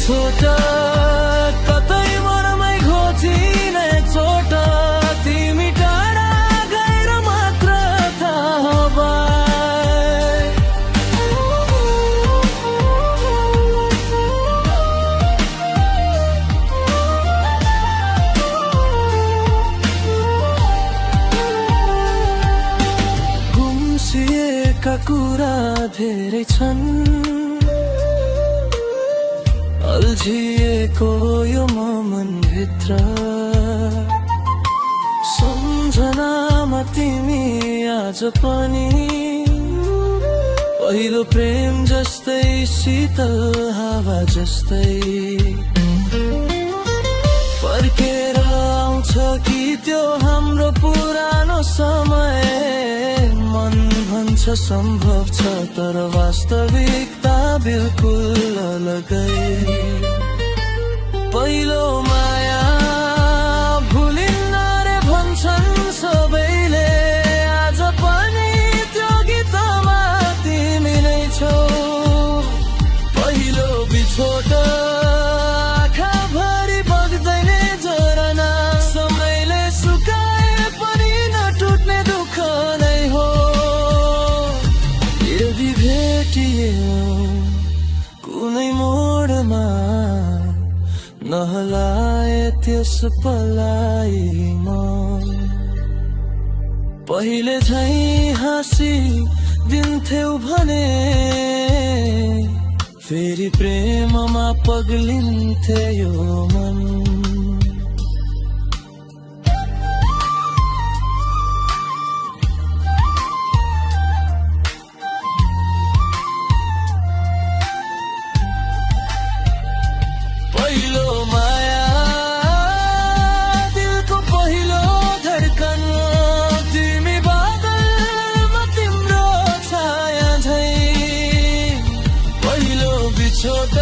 बिछोट कतै मनमै घोचिने चोट तिमी टाढा गएर मात्र थाहा पाए। गुम्सिएका कुरा धेरै छन्, अल्झिएको यो मनभित्र सम्झनामा तिमी आज पनि पहिलो प्रेम जस्तै शीतल हावा जस्तै फर्केर आउँछ कि त्यो हाम्रो पुरानो समय। मन भन्छ सम्भव छ तर वास्तविकता बिल्कुल अलगै। पहिलो माया भुलिन्न रे भन्छन् सबैले, आज पनि त्यो गीतमा तिमी नै छौ। पहिलो बिछोट आँखाभरि बग्दैन झरना, समयले सुकाए पनि नटुट्ने दुःख नै हो। यदि भेटियो कुनै मोडमा नहलाए त्यस पलाई म, पहिले झै हाँसी दिन्थ्यौ भने फेरि प्रेममा पग्लिन्थे यो मन। पहिलो माया दिलको पहिलो धड्कन, तिमी बादलमा तिम्रो छाया झै। पहिलो बिछोट